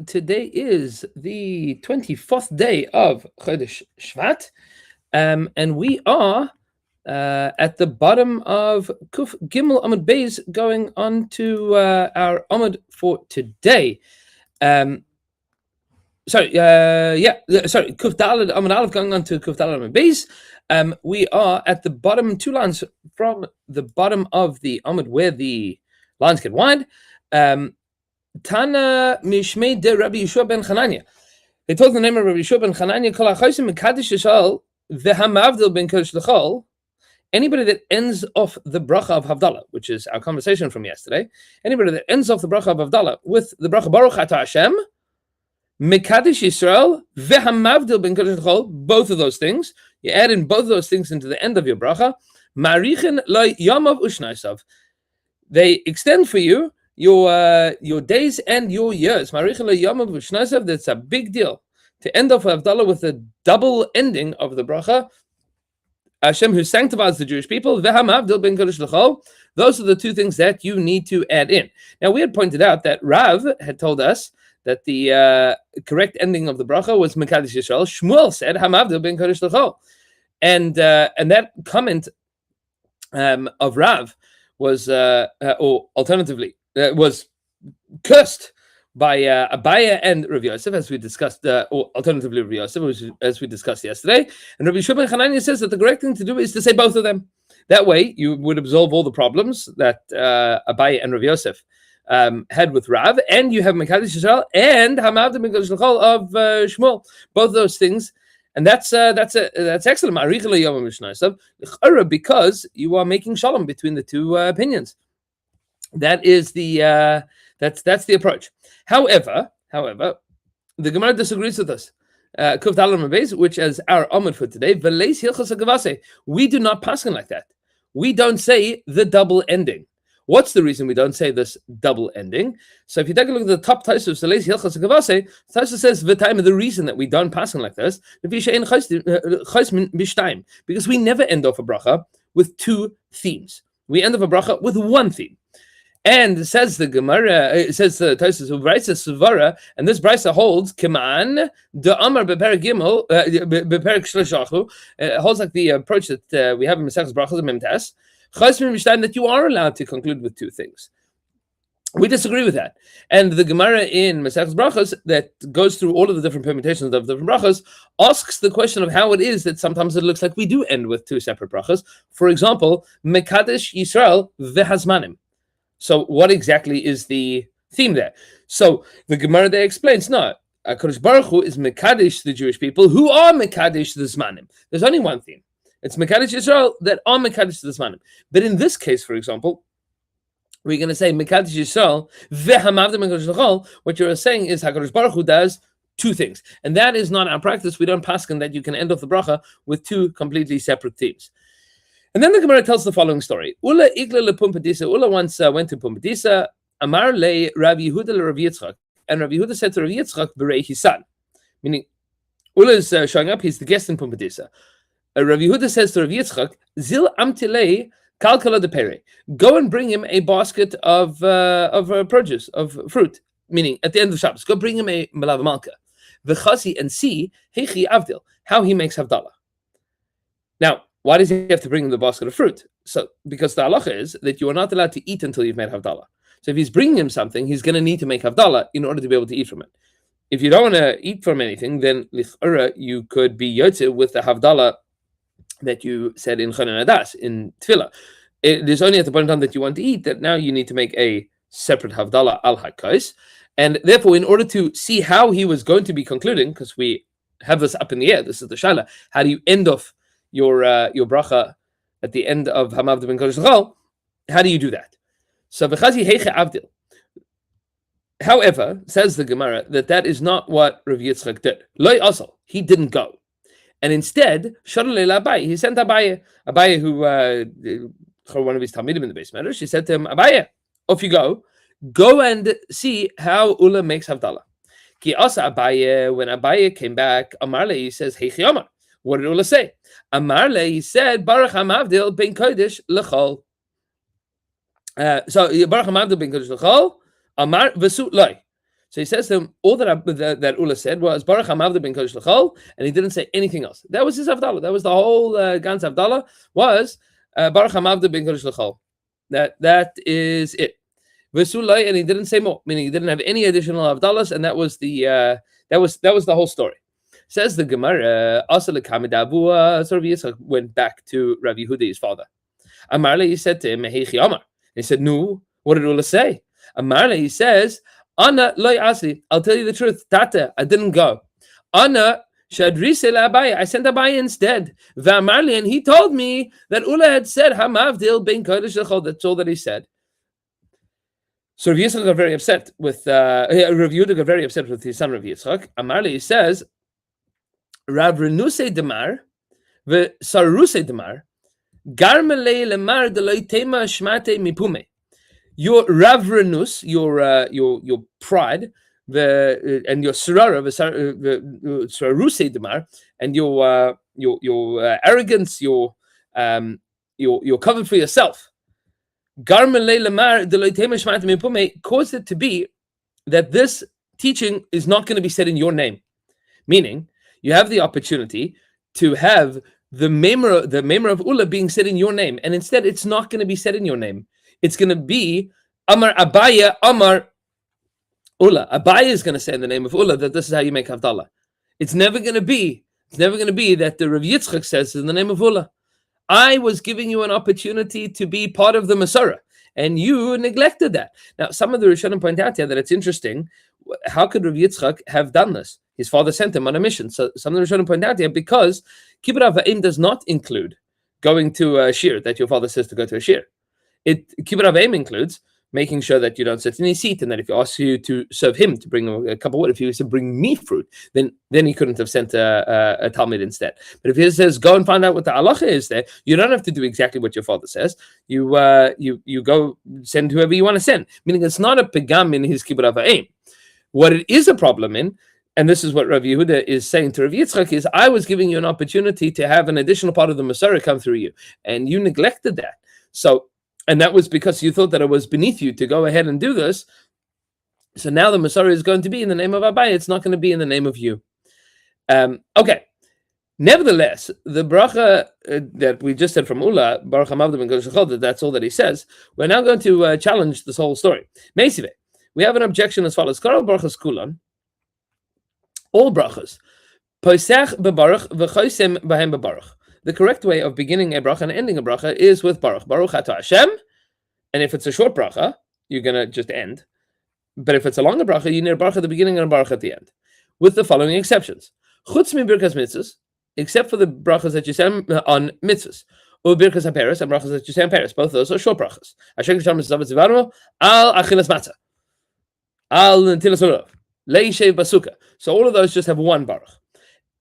Today is the 24th day of Chodesh Shvat, and we are at the bottom of Kuf Gimel Amud Beis, going on to our Amud for today. Kuf Daled Amud Aleph, going on to Kuf Daled Amud Beis. We are at the bottom, two lines from the bottom of the Amud where the lines get wide. Tana Mishmei de Rabbi Yeshua ben Chananya. They told the name of Rabbi Yeshua ben Chananya, Kol HaChosim Mekadosh Yishal v'Hamavdil ben Kodesh L'Chol. Anybody that ends off the bracha of Havdalah, which is our conversation from yesterday, anybody that ends off the bracha of Havdalah with the bracha Baruch Atah Hashem, Mekadosh Yisrael v'Hamavdil ben Kodesh L'Chol, both of those things, you add in both of those things into the end of your bracha, Marichin lo Yamav Ushnaisav. They extend for you your days and your years. That's a big deal. To end off Havdalah with a double ending of the bracha, Hashem who sanctifies the Jewish people, those are the two things that you need to add in. Now, we had pointed out that Rav had told us that the correct ending of the bracha was Mekadosh Yisrael. Shmuel said, Hamavdil ben Kodesh L'Chol. And that comment of Rav was, or alternatively, was cursed by Abaya and Rav Yosef, as we discussed, or alternatively Rav Yosef, as we discussed yesterday. And Rabbi Yeshua ben Chananya says that the correct thing to do is to say both of them. That way, you would absolve all the problems that Abaya and Rav Yosef had with Rav, and you have Mekadosh Yisrael and Hamad Mekadosh L'Chol of Shmuel. Both of those things. And that's excellent. Because you are making shalom between the two opinions. That is the that's the approach. However, the Gemara disagrees with us. Kuf Daled Amud Beis, which is our Amud for today, we do not paskin like that. We don't say the double ending. What's the reason we don't say this double ending? So if you take a look at the top Tosfos of Tosfos says the reason that we don't paskin like this, because we never end off a bracha with two themes. We end off a bracha with one theme. And it says the Gemara, it says the Tosfos of Brisa Svara, and this Brisa holds Keman the Amar bePerek Gimel bePerek Shlosh holds like the approach that we have in Maseches Brachos and Memtes Chosmin Mishnayim, that you are allowed to conclude with two things. We disagree with that, and the Gemara in Maseches Brachos that goes through all of the different permutations of the different brachos asks the question of how it is that sometimes it looks like we do end with two separate brachos. For example, Mekadosh Yisrael v'Hazmanim. So what exactly is the theme there? So the Gemara there explains, no, HaKadosh Baruch Hu is Mekadosh the Jewish people who are Mekadosh the Zmanim. There's only one theme. It's Mekadosh Yisrael that are Mekadosh the Zmanim. But in this case, for example, we're going to say Mekadosh Yisrael v'Hamavdil Mekadosh L'Chol. What you're saying is HaKadosh Baruch Hu does two things. And that is not our practice. We don't paskin that you can end off the bracha with two completely separate themes. And then the Gemara tells the following story. Ula igla le Pumbedisa. Ula once went to Pumbedisa. Amar le Rav Yehuda le Rav Yitzchak. And Rav Yehuda said to Rav Yitzchak, Berei his son. Meaning, Ula is showing up. He's the guest in Pumbedisa. Rav Yehuda says to Rav Yitzchak, Zil amtilei kalkala de pere. Go and bring him a basket of produce, of fruit. Meaning, at the end of Shabbos, go bring him a malav malka. V'chasi, and see heichi avdil, how he makes havdalah. Now, why does he have to bring him the basket of fruit? So, because the halacha is that you are not allowed to eat until you've made havdalah. So if he's bringing him something, he's going to need to make havdalah in order to be able to eat from it. If you don't want to eat from anything, then lichura, you could be yotze with the havdalah that you said in Chonon Adas, in Tefillah. It is only at the point in time that you want to eat that now you need to make a separate havdalah al hakos. And therefore, in order to see how he was going to be concluding, because we have this up in the air, this is the shaila, how do you end off your bracha at the end of Hamavdil ben Kodesh L'Chol? How do you do that? So v'chazi heiche avdil. However, says the Gemara, that is not what Rav Yitzchak did. Loi asal, he didn't go, and instead shalei Abaye. He sent Abaye, who one of his talmidim in the base matter. She said to him, Abaye, off you go and see how Ula makes havdalah. Ki asa Abaye, when Abaye came back, Amarle, he says, heichi Omar. What did Ula say? Amarle, he said, Baruch Hamavdil ben Kodesh L'Chol. So Baruch Hamavdil ben Kodesh L'Chol, Amar v'su loy. So he says to him, all that Ula said was Baruch Hamavda ben Kodesh L'chol, and he didn't say anything else. That was his Havdalah. That was the whole Gans Havdalah was Baruch Hamavda ben Kodesh L'chol. That is it. V'sulay, and he didn't say more, meaning he didn't have any additional Havdalahs, and that was the whole story. Says the Gemara, Asa l'kamid Abua, so Rav Yitzchak went back to Rav Yehuda, his father. Amarle, he said to him, Heichi Amar. He said, no, what did Ula say? Amarle, he says, Anna loy asli, I'll tell you the truth. Tata, I didn't go. Anna shadrise Abaye, I sent Abaye instead. V'amarle, and he told me that Ula had said, Hamavdil ben Kodesh L'chol, that's all that he said. So Rav Yitzchak got very upset with Rav Yehuda got very upset with his son Rav Yitzchak. Amarle says, Rav Renuse Demar, v'Saruse Demar, Garmele lemar deloi tema shmate mipume. Your Rav Renus, your pride, and your Sarara, Saruse Demar, and your arrogance, your cover for yourself. Caused it to be that this teaching is not going to be said in your name. Meaning, you have the opportunity to have the Meimer of Ula being said in your name, and instead it's not going to be said in your name. It's going to be Amar Abaya, Amar Ula. Abaya is going to say in the name of Ula that this is how you make Havdalah. It's never going to be that the Rav Yitzchak says in the name of Ula. I was giving you an opportunity to be part of the Masorah, and you neglected that. Now, some of the Rishonim point out here that it's interesting. How could Rav Yitzchak have done this? His father sent him on a mission. So some of the Rishonim point out here because Kibbutz Avayim does not include going to a shir that your father says to go to a shir. Kibbutz Avayim includes making sure that you don't sit in his seat, and that if he asks you to serve him to bring a cup of water, if he was to bring me fruit, then he couldn't have sent a Talmud instead. But if he says go and find out what the halacha is there, you don't have to do exactly what your father says. You go send whoever you want to send. Meaning it's not a pegam in his kibbutz avayim. What it is a problem in, and this is what Rav Yehuda is saying to Rav Yitzchak, is I was giving you an opportunity to have an additional part of the Masorah come through you, and you neglected that. And that was because you thought that it was beneath you to go ahead and do this. So now the Masorah is going to be in the name of Abaye. It's not going to be in the name of you. Okay. Nevertheless, the bracha that we just said from Ula, Baruch Hamavda ben Kodesh L'chol, that's all that he says. We're now going to challenge this whole story. Meisive, we have an objection as follows. Karal brachas kulan, all brachas, poisech bebaruch v'choisem b'hem bebaruch. The correct way of beginning a bracha and ending a bracha is with Baruch. Baruch atah Hashem. And if it's a short bracha, you're going to just end. But if it's a longer bracha, you need a Baruch at the beginning and a Baruch at the end. With the following exceptions. Chutz mi birkas mitzvahs, except for the brachas that you say on mitzvahs. Or birkas haperes, and brachas that you say on peres. Both of those are short brachas. Asher kisham mitzvahs zivanu, al achilas matzah. Al netilas olav. Leishev basuka. So all of those just have one Baruch.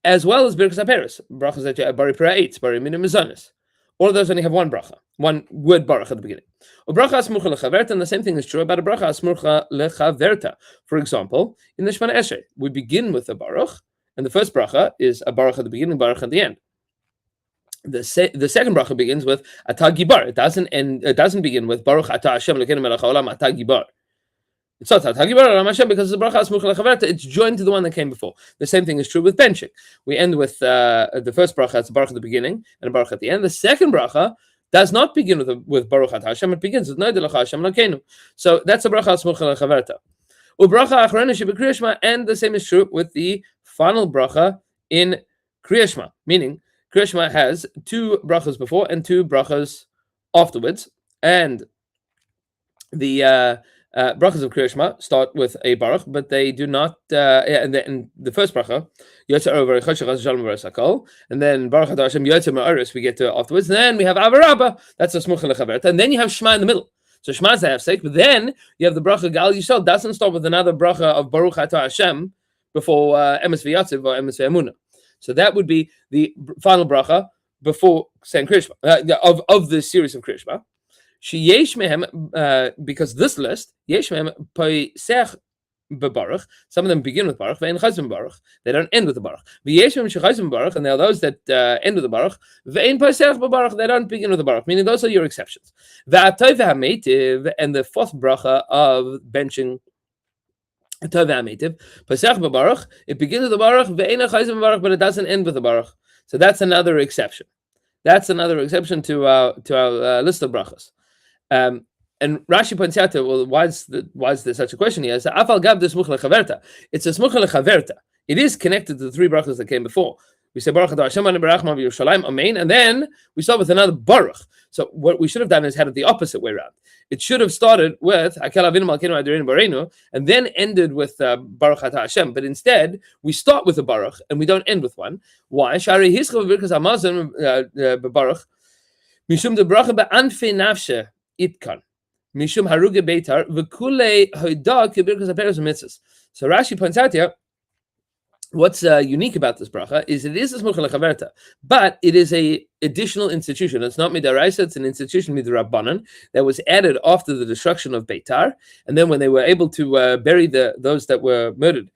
As well as Birkas HaPeres, brachas that you have Bari Pera 8, Bari Minim Mizonis. All of those only have one bracha, one word Baruch at the beginning. Bracha Asmurcha Lechaverta, and the same thing is true about a bracha Asmurcha Lechaverta. For example, in the Shemana Esrei, we begin with a Baruch, and the first bracha is a Baruch at the beginning, Baruch at the end. The second bracha begins with Atah Gibar. It doesn't begin with Baruch Atah Hashem Elokeinu Melech Haolam Atah Gibar. It's not Atah Gibar Olam Hashem because it's bracha Asmurcha Lechaverta. It's joined to the one that came before. The same thing is true with benching. We end with the first bracha. It's a Baruch at the beginning and a Baruch at the end. The second bracha does not begin with Baruch Atah Hashem. It begins with Noidei Lecha Hashem Elokeinu. So that's a bracha Asmurcha Lechaverta. Ubracha Achrona Sheb'Kriyas Shema, and the same is true with the final bracha in Kriyas Shema, meaning Kriyas Shema has two brachas before and two brachas afterwards, and the brachas of Kriyas Shema start with a baruch, but they do not. And the first bracha, Yotzer over Choshev Shalom V'Rasakol, and then Baruch Atah Hashem Yotzer Ma'aris we get to afterwards. And then we have Avarabba, that's a Smucha Lechaverta, and then you have Shema in the middle. So Shema is the half-sake, but then you have the bracha Gal Yisrael doesn't start with another bracha of Baruch Atah Hashem before Emes V'Yatziv or Emes V'Emunah. So that would be the final bracha before saying Kriyas Shema, of the series of Kriyas Shema. Sheyesh mehem, because this list, yesh mehem poisech bebaruch. Some of them begin with baruch, ve'en chazim baruch. They don't end with the baruch. Ve'yesh mehem shechazim baruch, and there are those that end with the baruch. Ve'en poisech bebaruch. They don't begin with the baruch. Meaning those are your exceptions. Ve'atay ve'hameitiv, and the fourth bracha of benching Pesach b'baruch, it begins with the baruch, but it doesn't end with the baruch. So that's another exception. That's another exception to our list of brachas. And Rashi points out that, well, why is there such a question here? It's a smuch lechaverta. It is connected to the three brachas that came before. We say Baruch Atah Hashem Barachma Yerushalayim Amen, and then we start with another Baruch. So what we should have done is had it the opposite way around. It should have started with Hakel Avinu Malkeinu Adoreinu Bareinu, and then ended with Baruch Atah Hashem. But instead, we start with a Baruch and we don't end with one. Why? Shari Hischel Birkas Hamazon Baruch Mishum de Bracha be'anfei nafshe itkan Mishum Haruge Beitar v'kulei Hoida Kibirkas Haperos Mitzvos. So Rashi points out here, what's unique about this bracha is it is a smuch lechaverta, but it is a additional institution. It's not midaraisa; it's an institution midrabbanan that was added after the destruction of Beitar, and then when they were able to bury those that were murdered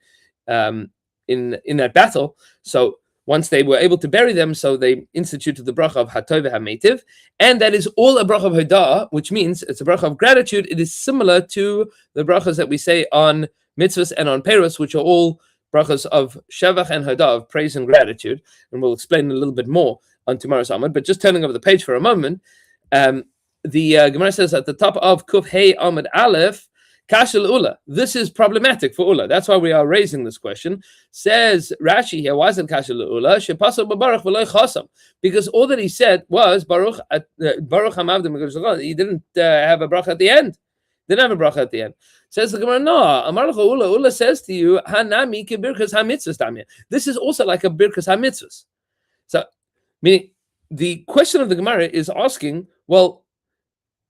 in that battle. So once they were able to bury them, so they instituted the bracha of Hatov HaMeitiv, and that is all a bracha of Hodah, which means it's a bracha of gratitude. It is similar to the brachas that we say on mitzvahs and on peros, which are all brachas of Shevach and Hodah, of praise and gratitude, and we'll explain a little bit more on tomorrow's Amud. But just turning over the page for a moment, the Gemara says at the top of Kuf Hey Amud Aleph, Kashel Ula. This is problematic for Ula. That's why we are raising this question. Says Rashi here, why is it Kashel Ula? Shepasal b'Baruch v'loy chasam. Because all that he said was Baruch Hamavdim. He didn't have a bracha at the end. Didn't have a bracha at the end. Says the Gemara, no. Amar lecha Ula. Ula says to you, Hanami ke birkas hamitzvos tamia. This is also like a birkas hamitzvos. So, meaning the question of the Gemara is asking, well,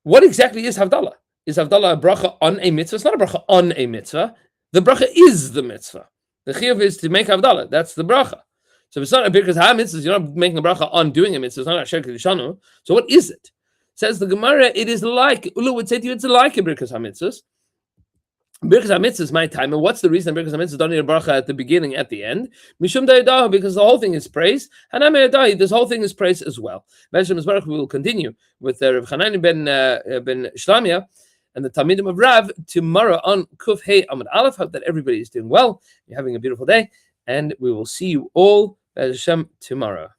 what exactly is Havdalah? Is Havdalah a bracha on a mitzvah? It's not a bracha on a mitzvah. The bracha is the mitzvah. The chiyuv is to make Havdalah. That's the bracha. So if it's not a birkas ha-mitzvah, you're not making a bracha on doing a mitzvah. It's not a shirk l'shanu. So what is it? Says the Gemara, it is like, Ula would say to you, it's like a birkas ha-mitzvah. Birkas ha-mitzvah is my time. And what's the reason birkas ha-mitzvah don't need a bracha at the beginning, at the end? Mishum da'edahu, because the whole thing is praise. Hanam e'edahi, this whole thing is praise as well. We will continue with Rav Chanani ben Shlamia and the Talmidim of Rav tomorrow on Kuf Hey Amud Aleph. Hope that everybody is doing well. You're having a beautiful day, and we will see you all Hashem tomorrow.